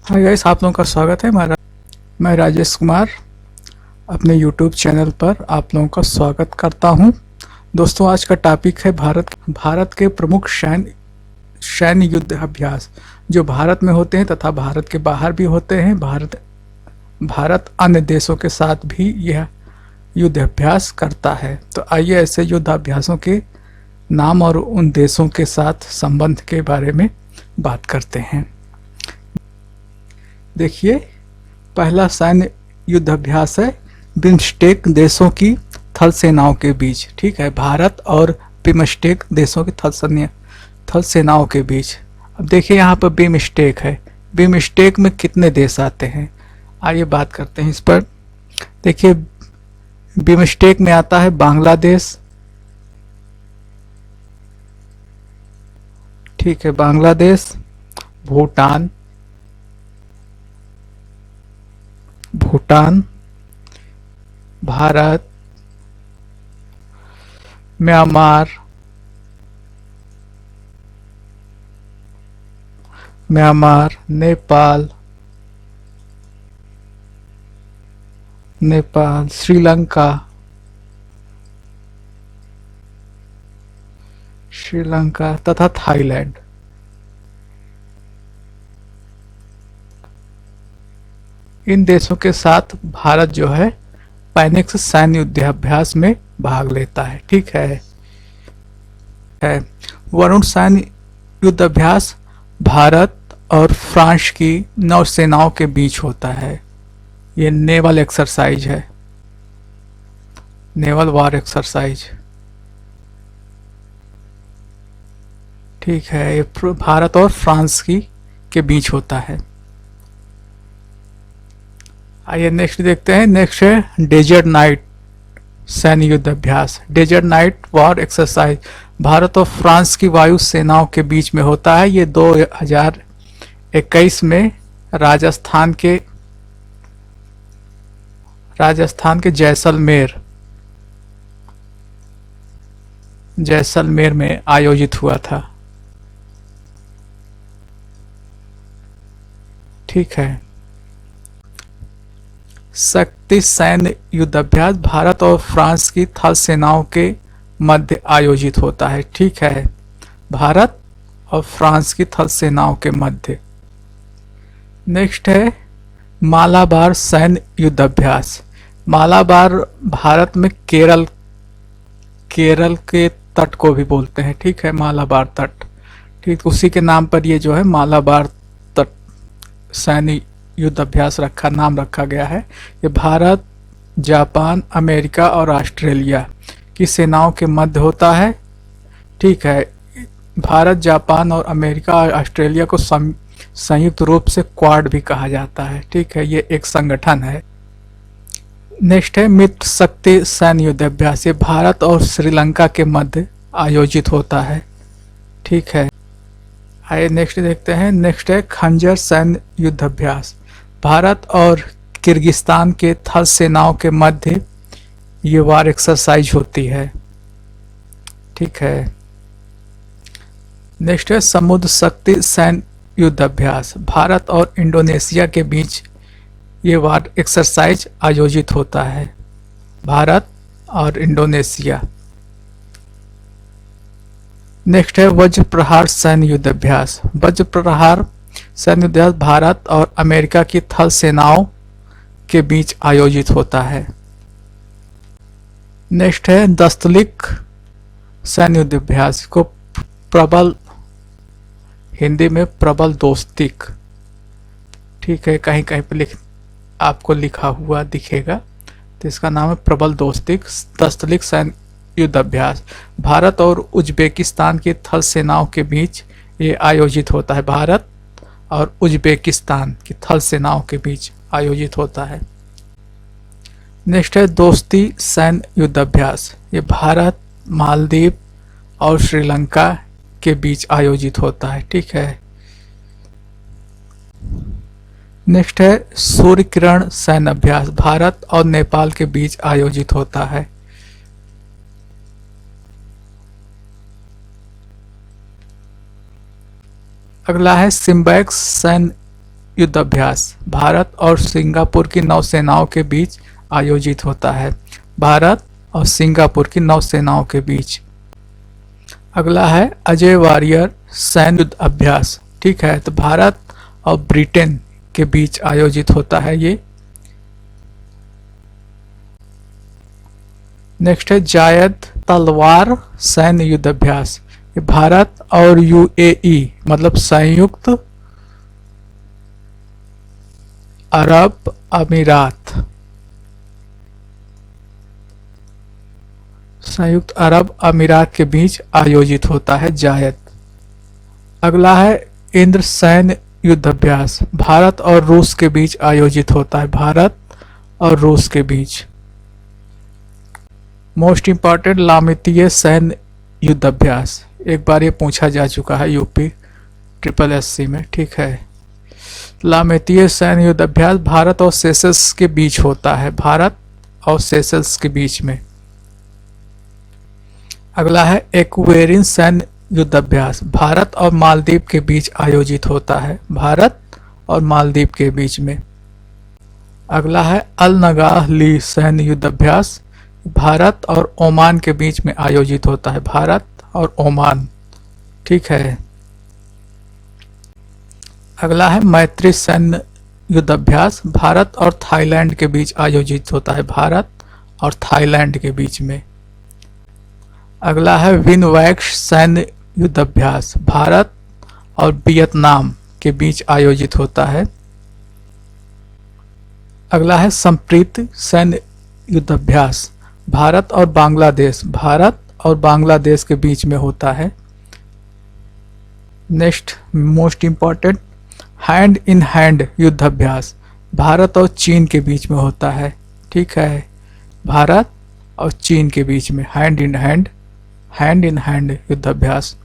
Hi guys, आप लोगों का स्वागत है। मैं राजेश कुमार अपने यूट्यूब चैनल पर आप लोगों का स्वागत करता हूं। दोस्तों, आज का टॉपिक है भारत के प्रमुख सैन्य युद्ध अभ्यास जो भारत में होते हैं तथा भारत के बाहर भी होते हैं। भारत अन्य देशों के साथ भी यह युद्ध अभ्यास करता है। तो आइए ऐसे युद्ध अभ्यासों के नाम और उन देशों के साथ संबंध के बारे में बात करते हैं। देखिए, पहला सैन्य युद्ध अभ्यास है बिम्स्टेक देशों की थल सेनाओं के बीच। ठीक है, भारत और बिम्स्टेक देशों की थल सेनाओं के बीच। अब देखिए, यहाँ पर बिम्स्टेक है। बिम्स्टेक में कितने देश आते हैं, आइए बात करते हैं इस पर। देखिए, बिम्स्टेक में आता है बांग्लादेश। ठीक है, बांग्लादेश, भूटान, भारत, म्यांमार, नेपाल, श्रीलंका तथा थाईलैंड। इन देशों के साथ भारत जो है पैनिक्स सैन्य युद्धाभ्यास में भाग लेता है। ठीक है। वरुण सैन्य युद्धाभ्यास भारत और फ्रांस की नौसेनाओं के बीच होता है। ये नेवल एक्सरसाइज है, नेवल वार एक्सरसाइज। ठीक है, ये भारत और फ्रांस के बीच होता है। आइए नेक्स्ट देखते हैं। नेक्स्ट है डेजर्ट नाइट सैन्य युद्ध अभ्यास, desert night war exercise. Bharat और फ्रांस की वायु सेनाओं के बीच में होता है। ये 2021 में राजस्थान के जैसलमेर में आयोजित हुआ था। ठीक है। शक्ति सैन्य युद्धाभ्यास भारत और फ्रांस की थल सेनाओं के मध्य आयोजित होता है। ठीक है, भारत और फ्रांस की थल सेनाओं के मध्य। नेक्स्ट है मालाबार सैन्य युद्धाभ्यास। मालाबार भारत में केरल के तट को भी बोलते हैं। ठीक है, मालाबार तट। ठीक, उसी के नाम पर ये जो है मालाबार तट सैन्य युद्ध अभ्यास नाम रखा गया है। ये भारत, जापान, अमेरिका और ऑस्ट्रेलिया की सेनाओं के मध्य होता है। ठीक है, भारत, जापान और अमेरिका और ऑस्ट्रेलिया को संयुक्त रूप से क्वाड भी कहा जाता है। ठीक है, ये एक संगठन है। नेक्स्ट है मित्र शक्ति सैन्य युद्ध अभ्यास। ये भारत और श्रीलंका के मध्य आयोजित होता है। ठीक है, आइए नेक्स्ट देखते हैं। नेक्स्ट है खंजर सैन्य युद्ध अभ्यास। भारत और किर्गिस्तान के थल सेनाओं के मध्य ये वार एक्सरसाइज होती है। ठीक है। नेक्स्ट है समुद्र शक्ति सैन्य युद्ध अभ्यास। भारत और इंडोनेशिया के बीच ये वार एक्सरसाइज आयोजित होता है, भारत और इंडोनेशिया। नेक्स्ट है वज्र प्रहार सैन्य युद्ध अभ्यास। वज्र प्रहार सैन्य युद्ध अभ्यास भारत और अमेरिका की थल सेनाओं के बीच आयोजित होता है। नेक्स्ट है दस्तलिक सैन्य युद्ध अभ्यास को प्रबल, हिंदी में प्रबल दोस्तिक। ठीक है, कहीं कहीं पर आपको लिखा हुआ दिखेगा, तो इसका नाम है प्रबल दोस्तिक दस्तलिक सैन्य युद्ध अभ्यास। भारत और उज्बेकिस्तान की थल सेनाओं के बीच ये आयोजित होता है। भारत और उज्बेकिस्तान की थल सेनाओं के बीच आयोजित होता है। नेक्स्ट है दोस्ती सैन्य युद्ध अभ्यास। ये भारत, मालदीव और श्रीलंका के बीच आयोजित होता है। ठीक है। नेक्स्ट है सूर्य किरण सैन्य अभ्यास। भारत और नेपाल के बीच आयोजित होता है। अगला है सिम्बैक्स सैन्य युद्धाभ्यास भारत और सिंगापुर की नौसेनाओं के बीच आयोजित होता है। भारत और सिंगापुर की नौसेनाओं के बीच। अगला है अजय वारियर सैन्य युद्ध अभ्यास। ठीक है, तो भारत और ब्रिटेन के बीच आयोजित होता है ये। नेक्स्ट है जायद तलवार सैन्य युद्ध अभ्यास। ये भारत और यूएई मतलब संयुक्त अरब अमीरात, संयुक्त अरब अमीरात के बीच आयोजित होता है जायद। अगला है इंद्र सैन्य युद्ध अभ्यास। भारत और रूस के बीच आयोजित होता है, भारत और रूस के बीच। मोस्ट इंपॉर्टेंट लामितीय सैन्य युद्ध अभ्यास। एक बार ये पूछा जा चुका है यूपी SSSC में। ठीक है, लामितीय सैन्य युद्ध अभ्यास भारत और सेशल्स के बीच होता है, भारत और सेशल्स के बीच में। अगला है एक्वेरिन सैन्य युद्ध अभ्यास। भारत और मालदीव के बीच आयोजित होता है, भारत और मालदीव के बीच में। अगला है अल नगाह ली सैन्य युद्ध अभ्यास। भारत और ओमान के बीच में आयोजित होता है, भारत और ओमान। ठीक है। अगला है मैत्री सैन्य युद्ध अभ्यास। भारत और थाईलैंड के बीच आयोजित होता है, भारत और थाईलैंड के बीच में। अगला है विनवैक्स सैन्य युद्ध अभ्यास। भारत और वियतनाम के बीच आयोजित होता है। अगला है संप्रीत सैन्य युद्ध अभ्यास। भारत और बांग्लादेश, भारत और बांग्लादेश के बीच में होता है। Next most important hand in hand युद्ध अभ्यास। भारत और चीन के बीच में होता है। ठीक है, भारत और चीन के बीच में हैंड इन हैंड युद्ध अभ्यास।